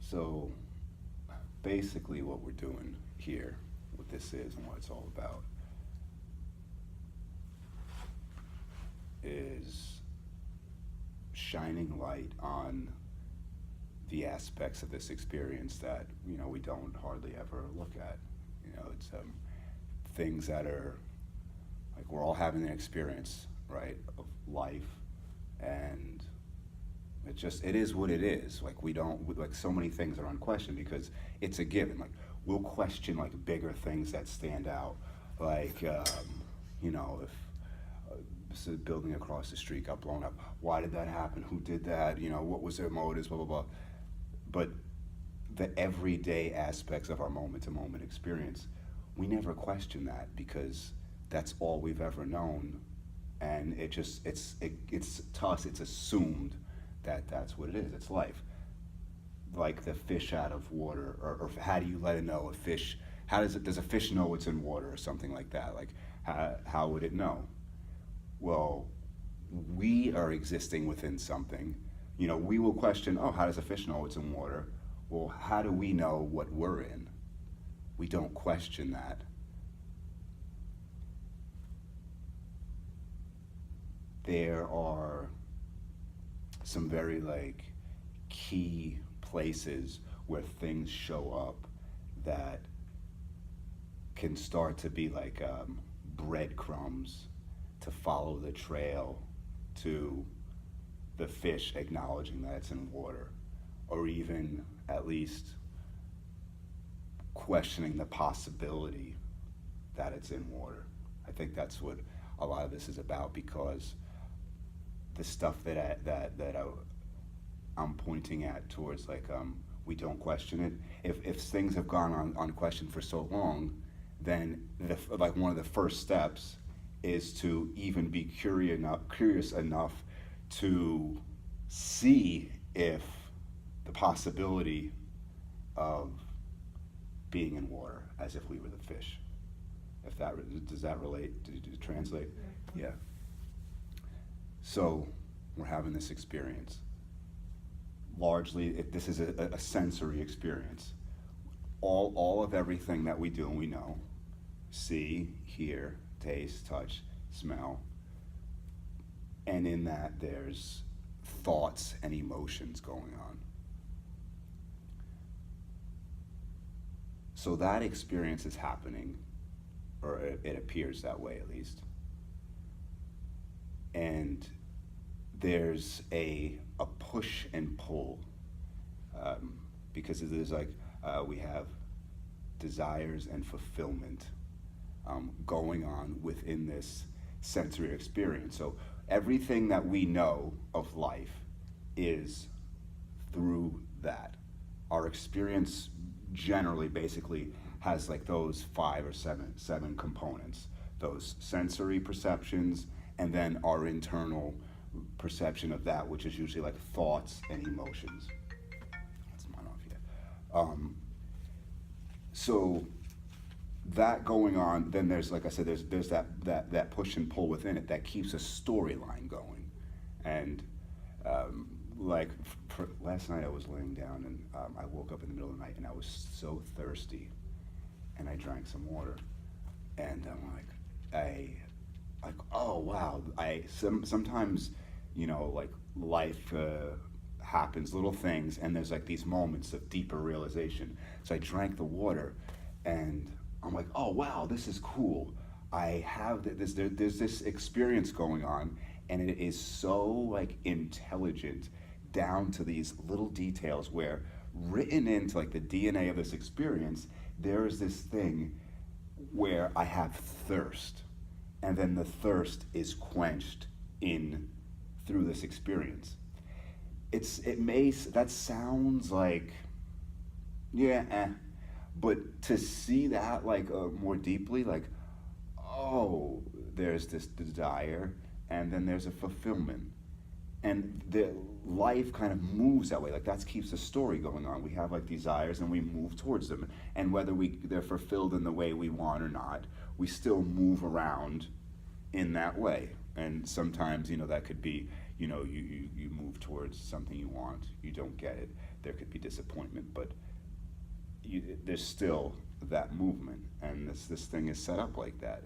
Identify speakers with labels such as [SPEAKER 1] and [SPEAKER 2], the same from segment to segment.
[SPEAKER 1] So basically, what we're doing here, what this is and what it's all about, is shining light on the aspects of this experience that we don't hardly ever look at. It's things that are like we're all having an experience, right, of life, and it is what it is. Like we don't like so many things are unquestioned because it's a given. Like we'll question like bigger things that stand out, like if this is building across the street got blown up, why did that happen? Who did that? What was their motives? Blah blah blah. But the everyday aspects of our moment to moment experience, we never question that because that's all we've ever known, and it's to us it's assumed that that's what it is. It's life. Like the fish out of water, or how do you let it know a fish? Does a fish know it's in water or something like that? Like how would it know? Well, we are existing within something. We will question, oh, how does a fish know it's in water? Well, how do we know what we're in? We don't question that. There are some very like key places where things show up that can start to be like breadcrumbs to follow the trail to the fish acknowledging that it's in water, or even at least questioning the possibility that it's in water. I think that's what a lot of this is about, because the stuff I'm pointing at towards like we don't question it. If things have gone on unquestioned for so long, then like one of the first steps is to even be curious enough to see if the possibility of being in water as if we were the fish. If that does that relate? Did you translate? Yeah. So we're having this experience. Largely, this is a sensory experience. All of everything that we do and we know, see, hear, taste, touch, smell, and in that there's thoughts and emotions going on. So that experience is happening, or it appears that way at least. And there's a push and pull, because there's like we have desires and fulfillment going on within this sensory experience. So everything that we know of life is through that. Our experience generally basically has like those 5 or 7 components, those sensory perceptions, and then our internal perception of that, which is usually like thoughts and emotions. That's mine off yet. So that going on, then there's, like I said, there's that push and pull within it that keeps a storyline going. And last night I was laying down and I woke up in the middle of the night and I was so thirsty, and I drank some water, and oh wow, sometimes like life happens, little things, and there's like these moments of deeper realization. So I drank the water, and I'm like, oh wow, this is cool. I have there's this experience going on, and it is so like intelligent down to these little details where written into like the DNA of this experience, there is this thing where I have thirst, and then the thirst is quenched in through this experience. That sounds like but to see that like more deeply, like, oh, there's this desire, and then there's a fulfillment, and the life kind of moves that way. Like that keeps the story going on. We have like desires and we move towards them, and whether they're fulfilled in the way we want or not, we still move around in that way. And sometimes that could be you move towards something you want, you don't get it, there could be disappointment, but there's still that movement, and this thing is set up like that.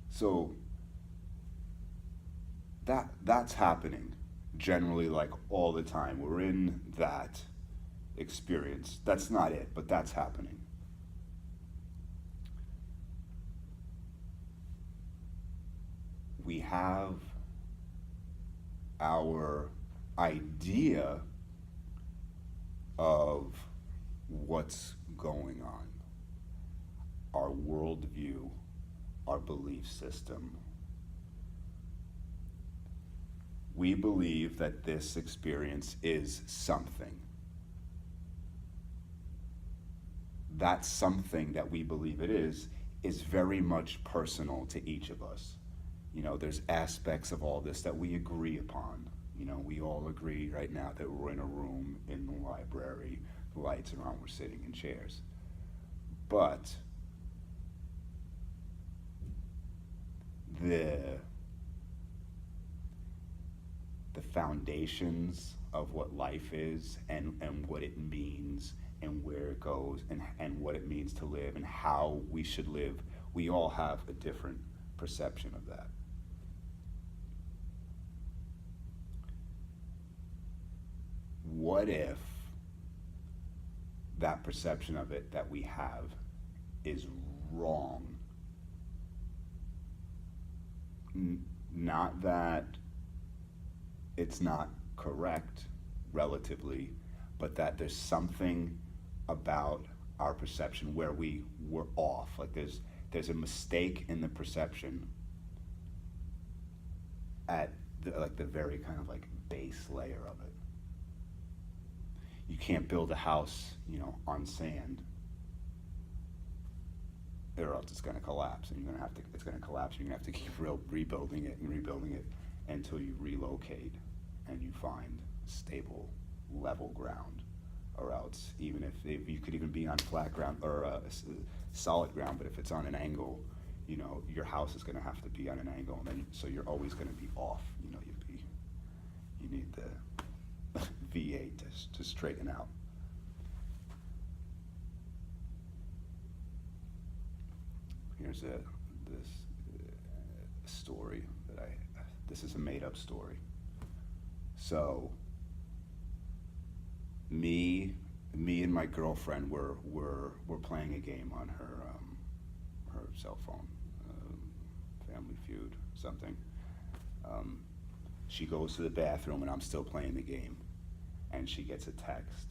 [SPEAKER 1] So that's happening generally, like all the time. We're in that experience. That's not it, but that's happening. We have our idea of what's going on, our worldview, our belief system. We believe that this experience is something. That something that we believe it is very much personal to each of us. You know, there's aspects of all this that we agree upon. You know, we all agree right now that we're in a room in the library, the lights are on, we're sitting in chairs. But the foundations of what life is and what it means and where it goes and what it means to live and how we should live, we all have a different perception of that. What if that perception of it that we have is wrong? Not that it's not correct relatively, but that there's something about our perception where we were off. Like there's a mistake in the perception at the very kind of like base layer of it. You can't build a house, you know, on sand, or else it's going to collapse, and it's going to collapse. You're going to have to keep rebuilding it until you relocate and you find stable, level ground, or else even if you could even be on flat ground or solid ground, but if it's on an angle, you know, your house is going to have to be on an angle, and then so you're always going to be off. You know, you need the V8 to straighten out. Here's this story that this is a made-up story. So me and my girlfriend were playing a game on her cell phone, Family Feud, something. She goes to the bathroom and I'm still playing the game, and she gets a text,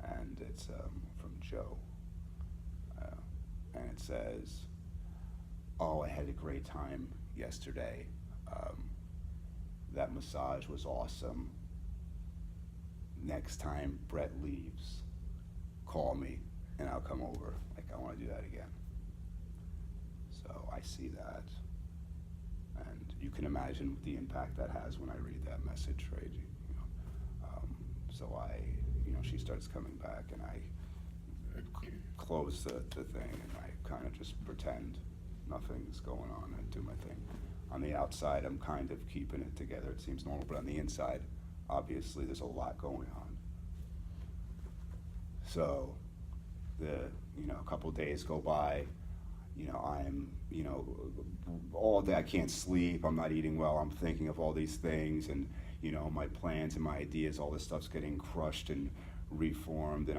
[SPEAKER 1] and it's from Joe, and it says, "Oh, I had a great time yesterday. That massage was awesome. Next time Brett leaves, call me and I'll come over. Like, I want to do that again." So I see that, and you can imagine the impact that has when I read that message, right? You know, so she starts coming back, and I close the thing, and I kind of just pretend nothing's going on and do my thing. On the outside, I'm kind of keeping it together. It seems normal, but on the inside, obviously, there's a lot going on. So, a couple days go by. I'm, all day I can't sleep. I'm not eating well. I'm thinking of all these things, and my plans and my ideas. All this stuff's getting crushed and reformed, and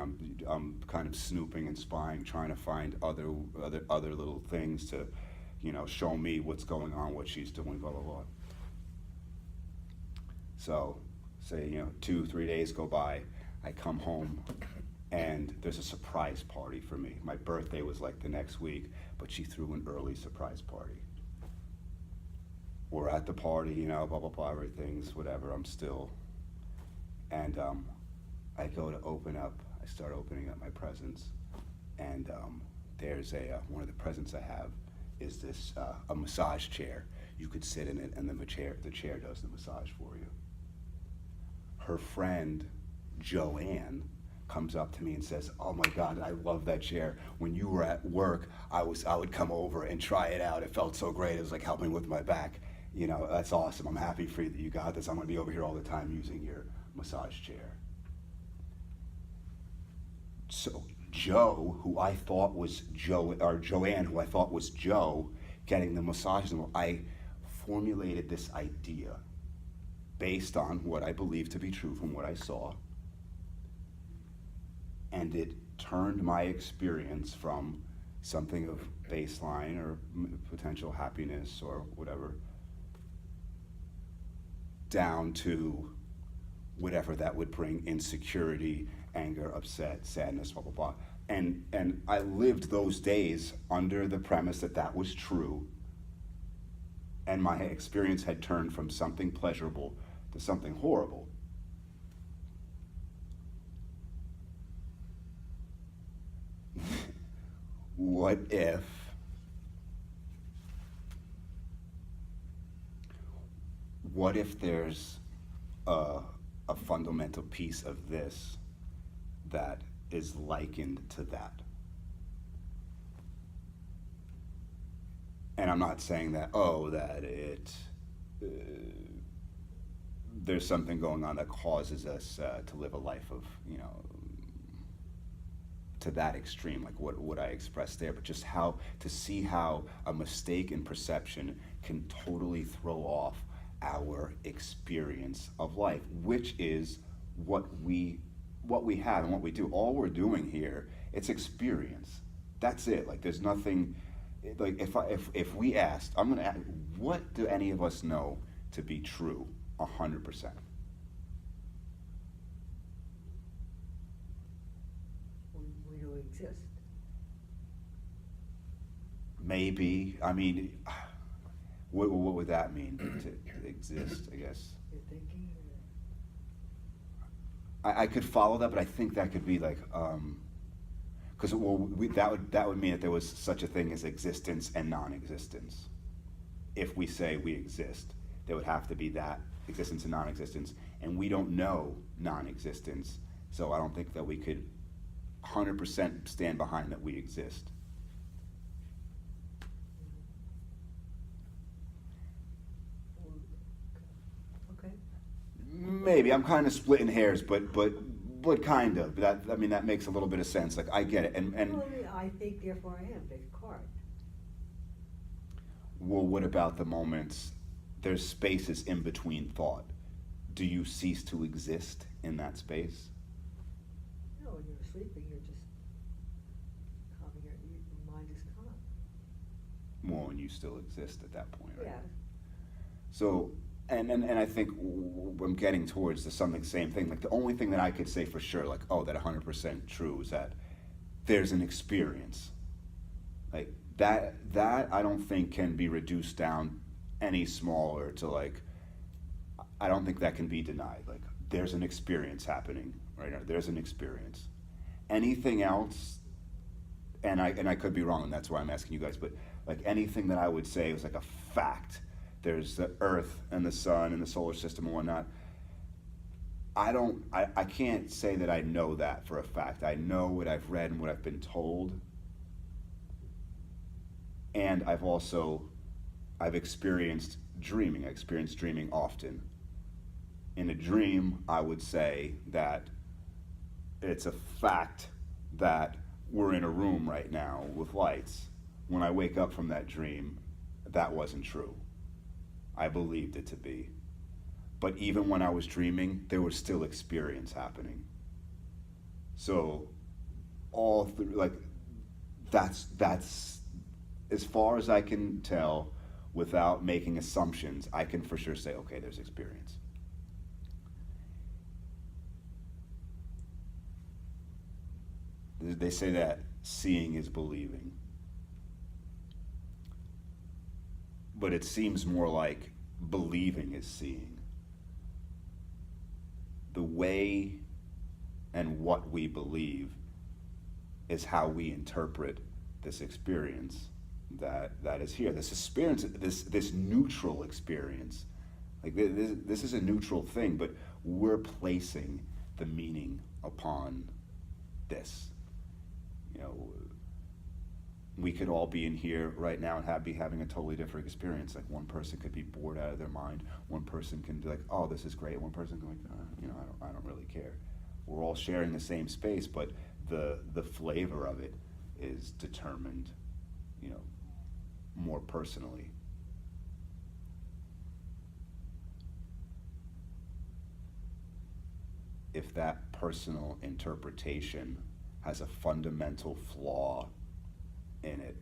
[SPEAKER 1] I'm kind of snooping and spying, trying to find other little things to, show me what's going on, what she's doing, blah blah blah. So, say 2-3 days go by, I come home, and there's a surprise party for me. My birthday was like the next week, but she threw an early surprise party. We're at the party, blah blah blah, everything's whatever. I'm still, and I go to I start opening up my presents, and there's one of the presents I have is this a massage chair. You could sit in it, and then the chair does the massage for you. Her friend Joanne comes up to me and says, "Oh my God, I love that chair. When you were at work, I would come over and try it out. It felt so great. It was like helping with my back. That's awesome. I'm happy for you that you got this. I'm gonna be over here all the time using your massage chair." So Joe, who I thought was Joe, or Joanne, who I thought was Joe, getting the massages, I formulated this idea based on what I believed to be true from what I saw, and it turned my experience from something of baseline or potential happiness or whatever down to whatever that would bring: insecurity, anger, upset, sadness, blah, blah, blah. And I lived those days under the premise that that was true, and my experience had turned from something pleasurable to something horrible. What if there's a fundamental piece of this that is likened to that? And I'm not saying that, there's something going on that causes us to live a life of, to that extreme, like what I expressed there, but just how to see how a mistake in perception can totally throw off our experience of life, which is what we have and what we do. All we're doing here, it's experience. That's it. Like there's nothing. Like if we asked, I'm gonna ask, what do any of us know to be true 100%?
[SPEAKER 2] We don't exist.
[SPEAKER 1] Maybe. I mean, what would that mean to exist? I guess.
[SPEAKER 2] You're thinking.
[SPEAKER 1] I could follow that, but I think that could be like, because that would mean that there was such a thing as existence and non-existence. If we say we exist, there would have to be that existence and non-existence, and we don't know non-existence, so I don't think that we could 100% stand behind that we exist.
[SPEAKER 2] Okay.
[SPEAKER 1] Maybe I'm kind of splitting hairs, but kind of. That makes a little bit of sense. Like I get it, and
[SPEAKER 2] Well, I think, therefore I am. Descartes.
[SPEAKER 1] well, what about the moments? There's spaces in between thought. Do you cease to exist in that space?
[SPEAKER 2] No, when you're sleeping, you're just calming your mind is calm.
[SPEAKER 1] Well, and you still exist at that point, right?
[SPEAKER 2] Yeah.
[SPEAKER 1] So, and I think I'm getting towards the same thing. Like the only thing that I could say for sure, like, oh, that 100% true, is that there's an experience. Like that I don't think can be reduced down any smaller to like, I don't think that can be denied. Like there's an experience happening right now. There's an experience. Anything else, and I could be wrong, and that's why I'm asking you guys, but like anything that I would say was like a fact. There's the Earth and the Sun and the solar system and whatnot. I can't say that I know that for a fact. I know what I've read and what I've been told. And I've experienced dreaming. I experience dreaming often. In a dream, I would say that it's a fact that we're in a room right now with lights. When I wake up from that dream, that wasn't true. I believed it to be. But even when I was dreaming, there was still experience happening. So that's as far as I can tell without making assumptions, I can for sure say, okay, there's experience. They say that seeing is believing. But it seems more like believing is seeing. The way and what we believe is how we interpret this experience that is here. This experience, this neutral experience. Like this is a neutral thing, but we're placing the meaning upon this. We could all be in here right now and be having a totally different experience. Like one person could be bored out of their mind. One person can be like, "Oh, this is great." One person can be like, I don't really care. We're all sharing the same space, but the flavor of it is determined, you know, more personally. If that personal interpretation has a fundamental flaw in it,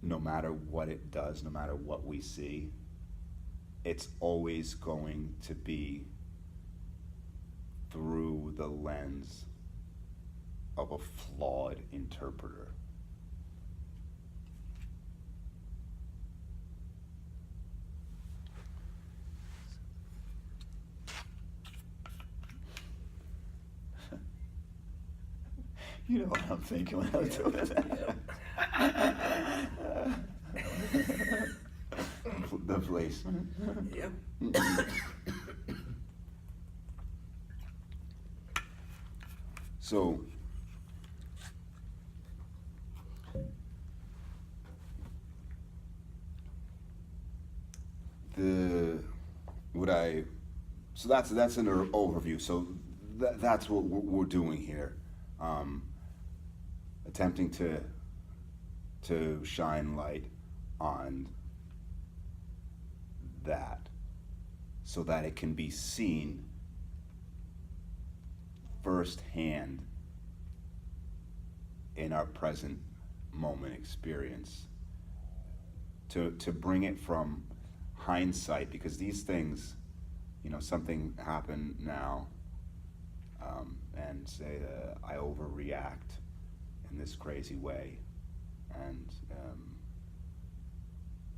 [SPEAKER 1] no matter what it does, no matter what we see, it's always going to be through the lens of a flawed interpreter. You know what I'm thinking when I'm doing that. The place.
[SPEAKER 2] Yep.
[SPEAKER 1] So, that's an overview. So that's what we're doing here, attempting to shine light on that, so that it can be seen firsthand in our present moment experience, to bring it from hindsight, because these things, you know, something happened now, and say I overreact in this crazy way, and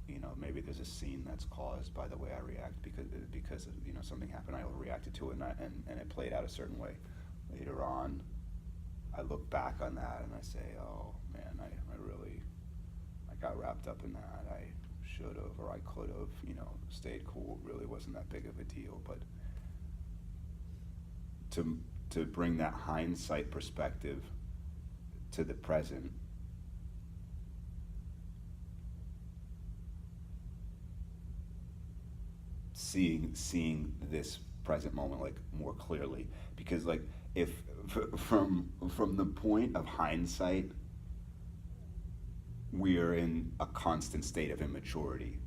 [SPEAKER 1] you know, maybe there's a scene that's caused by the way I react because you know, something happened, I overreacted to it, and it played out a certain way. Later on, I look back on that and I say, oh man, I got wrapped up in that. I should have, or I could have, you know, stayed cool. It really wasn't that big of a deal. But to bring that hindsight perspective to the present, seeing this present moment like more clearly, because like if from the point of hindsight, we are in a constant state of immaturity,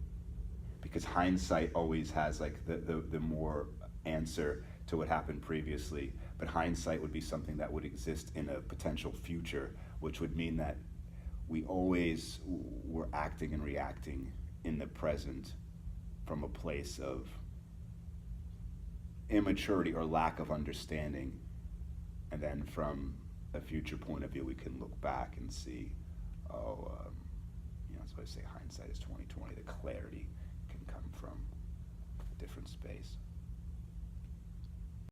[SPEAKER 1] because hindsight always has like the more answer to what happened previously, but hindsight would be something that would exist in a potential future, which would mean that we always were acting and reacting in the present from a place of immaturity or lack of understanding. And then from a future point of view, we can look back and see, oh, you know, that's why I say hindsight is 20/20. The clarity can come from a different space.